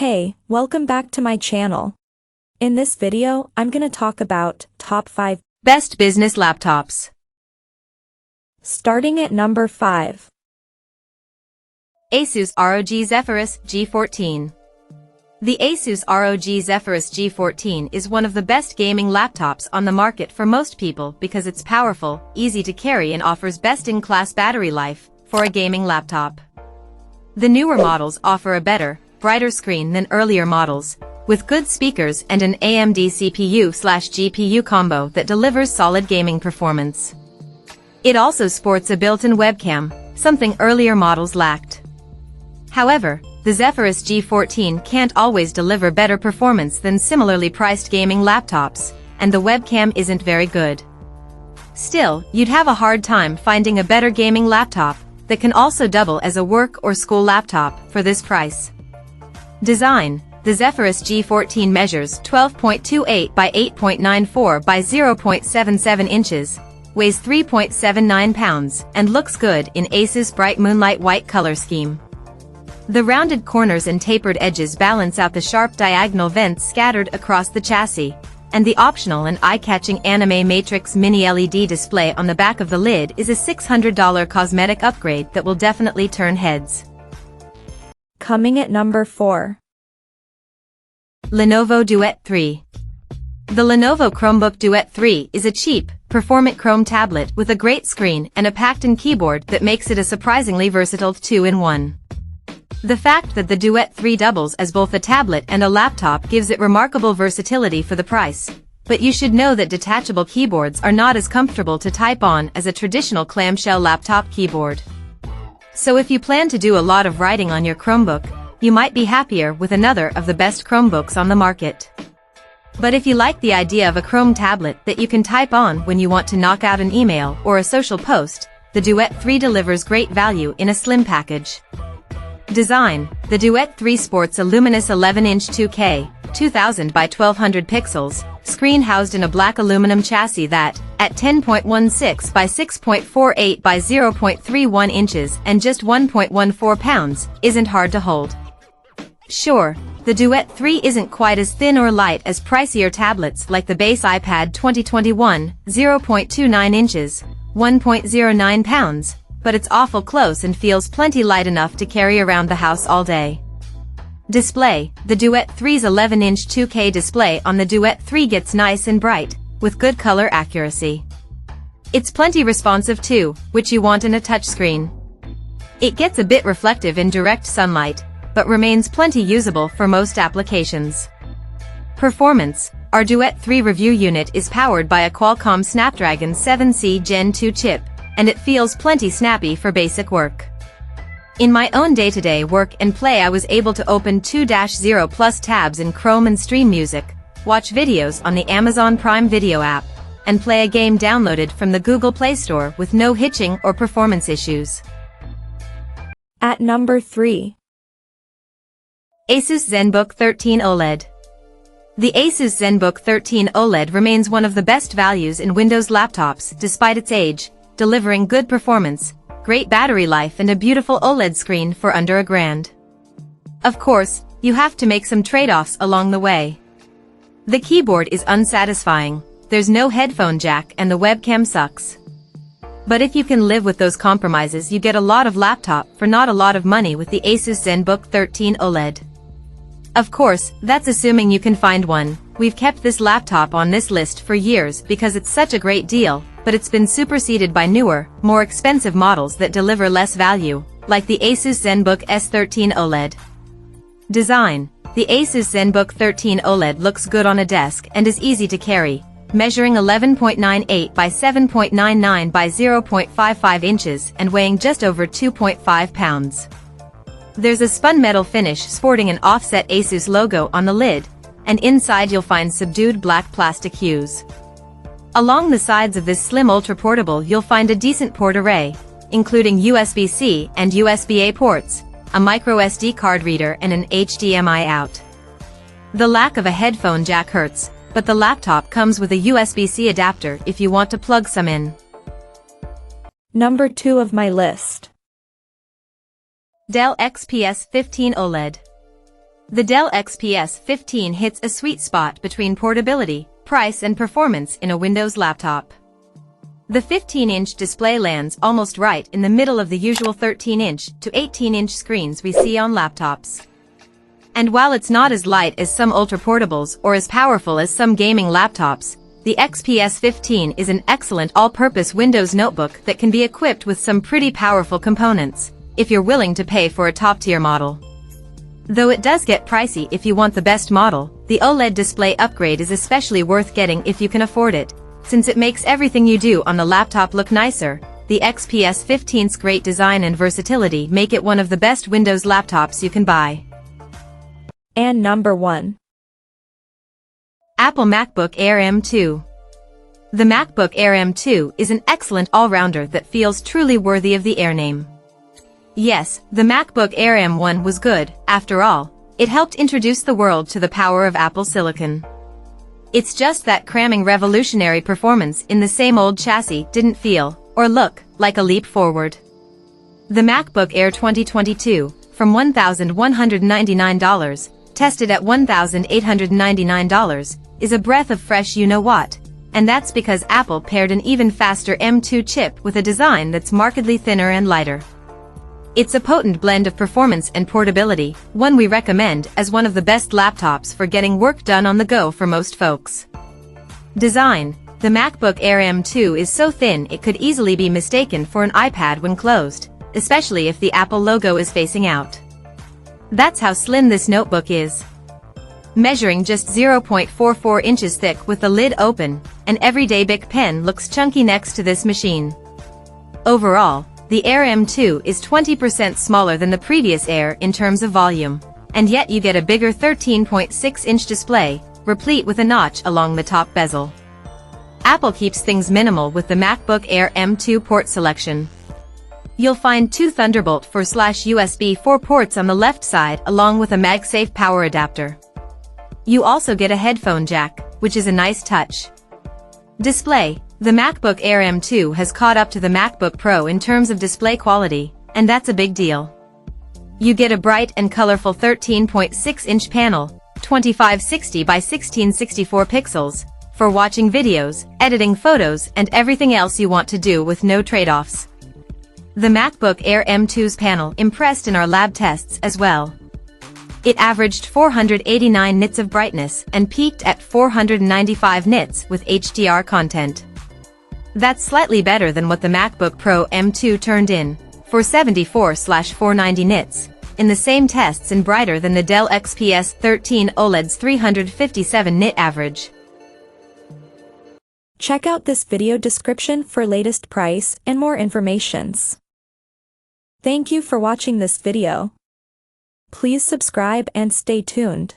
Hey, welcome back to my channel. In this video, I'm gonna talk about top 5 best business laptops. Starting at number 5. Asus ROG Zephyrus G14. The Asus ROG Zephyrus G14 is one of the best gaming laptops on the market for most people because it's powerful, easy to carry and offers best-in-class battery life for a gaming laptop. The newer models offer a better, brighter screen than earlier models, with good speakers and an AMD CPU/GPU combo that delivers solid gaming performance. It also sports a built-in webcam, something earlier models lacked. However, the Zephyrus G14 can't always deliver better performance than similarly priced gaming laptops, and the webcam isn't very good. Still, you'd have a hard time finding a better gaming laptop that can also double as a work or school laptop for this price. Design: the Zephyrus G14 measures 12.28 by 8.94 by 0.77 inches, weighs 3.79 pounds, and looks good in Asus bright moonlight white color scheme. The rounded corners and tapered edges balance out the sharp diagonal vents scattered across the chassis, and the optional and eye-catching anime matrix mini LED display on the back of the lid is a $600 cosmetic upgrade that will definitely turn heads. Coming at number 4. Lenovo Duet 3. The Lenovo Chromebook Duet 3 is a cheap, performant Chrome tablet with a great screen and a packed-in keyboard that makes it a surprisingly versatile 2-in-1. The fact that the Duet 3 doubles as both a tablet and a laptop gives it remarkable versatility for the price, but you should know that detachable keyboards are not as comfortable to type on as a traditional clamshell laptop keyboard. So if you plan to do a lot of writing on your Chromebook, you might be happier with another of the best Chromebooks on the market. But if you like the idea of a Chrome tablet that you can type on when you want to knock out an email or a social post, the Duet 3 delivers great value in a slim package. Design: the Duet 3 sports a luminous 11-inch 2K, 2000 by 1200 pixels, screen housed in a black aluminum chassis that, at 10.16 by 6.48 by 0.31 inches and just 1.14 pounds, isn't hard to hold. Sure, the Duet 3 isn't quite as thin or light as pricier tablets like the base iPad 2021, 0.29 inches, 1.09 pounds, but it's awful close and feels plenty light enough to carry around the house all day. Display: the Duet 3's 11-inch 2K display on the Duet 3 gets nice and bright, with good color accuracy. It's plenty responsive too, which you want in a touchscreen. It gets a bit reflective in direct sunlight, but remains plenty usable for most applications. Performance: our Duet 3 review unit is powered by a Qualcomm Snapdragon 7C Gen 2 chip, and it feels plenty snappy for basic work. In my own day-to-day work and play, I was able to open 2-0+ tabs in Chrome and stream music, watch videos on the Amazon Prime Video app, and play a game downloaded from the Google Play Store with no hitching or performance issues. At number 3. Asus Zenbook 13 OLED. The Asus Zenbook 13 OLED remains one of the best values in Windows laptops despite its age, delivering good performance, great battery life and a beautiful OLED screen for under $1,000. Of course, you have to make some trade-offs along the way. The keyboard is unsatisfying, there's no headphone jack and the webcam sucks. But if you can live with those compromises, you get a lot of laptop for not a lot of money with the Asus Zenbook 13 OLED. Of course, that's assuming you can find one. We've kept this laptop on this list for years because it's such a great deal, but it's been superseded by newer, more expensive models that deliver less value, like the Asus Zenbook S13 OLED. Design: the Asus Zenbook 13 OLED looks good on a desk and is easy to carry, measuring 11.98 by 7.99 by 0.55 inches and weighing just over 2.5 pounds. There's a spun metal finish sporting an offset Asus logo on the lid, and inside you'll find subdued black plastic hues. Along the sides of this slim ultra-portable you'll find a decent port array, including USB-C and USB-A ports, a microSD card reader and an HDMI out. The lack of a headphone jack hurts, but the laptop comes with a USB-C adapter if you want to plug some in. Number 2 of my list. Dell XPS 15 OLED. The Dell XPS 15 hits a sweet spot between portability, price and performance in a Windows laptop. The 15-inch display lands almost right in the middle of the usual 13-inch to 18-inch screens we see on laptops. And while it's not as light as some ultra-portables or as powerful as some gaming laptops, the XPS 15 is an excellent all-purpose Windows notebook that can be equipped with some pretty powerful components, if you're willing to pay for a top-tier model. Though it does get pricey if you want the best model, the OLED display upgrade is especially worth getting if you can afford it, since it makes everything you do on the laptop look nicer. The XPS 15's great design and versatility make it one of the best Windows laptops you can buy. And number 1. Apple MacBook Air M2. The MacBook Air M2 is an excellent all-rounder that feels truly worthy of the Air name. Yes, the MacBook Air M1 was good, after all. It helped introduce the world to the power of Apple Silicon. It's just that cramming revolutionary performance in the same old chassis didn't feel, or look, like a leap forward. The MacBook Air 2022, from $1,199, tested at $1,899, is a breath of fresh you-know-what, and that's because Apple paired an even faster M2 chip with a design that's markedly thinner and lighter. It's a potent blend of performance and portability, one we recommend as one of the best laptops for getting work done on the go for most folks. Design. The MacBook Air M2 is so thin it could easily be mistaken for an iPad when closed, especially if the Apple logo is facing out. That's how slim this notebook is. Measuring just 0.44 inches thick with the lid open, an everyday Bic pen looks chunky next to this machine. Overall, the Air M2 is 20% smaller than the previous Air in terms of volume, and yet you get a bigger 13.6-inch display, replete with a notch along the top bezel. Apple keeps things minimal with the MacBook Air M2 port selection. You'll find two Thunderbolt 4/USB 4 ports on the left side along with a MagSafe power adapter. You also get a headphone jack, which is a nice touch. Display. The MacBook Air M2 has caught up to the MacBook Pro in terms of display quality, and that's a big deal. You get a bright and colorful 13.6-inch panel, 2560 by 1664 pixels, for watching videos, editing photos, and everything else you want to do with no trade-offs. The MacBook Air M2's panel impressed in our lab tests as well. It averaged 489 nits of brightness and peaked at 495 nits with HDR content. That's slightly better than what the MacBook Pro M2 turned in, 474/490 nits, in the same tests and brighter than the Dell XPS 13 OLED's 357 nit average. Check out this video description for latest price and more informations. Thank you for watching this video. Please subscribe and stay tuned.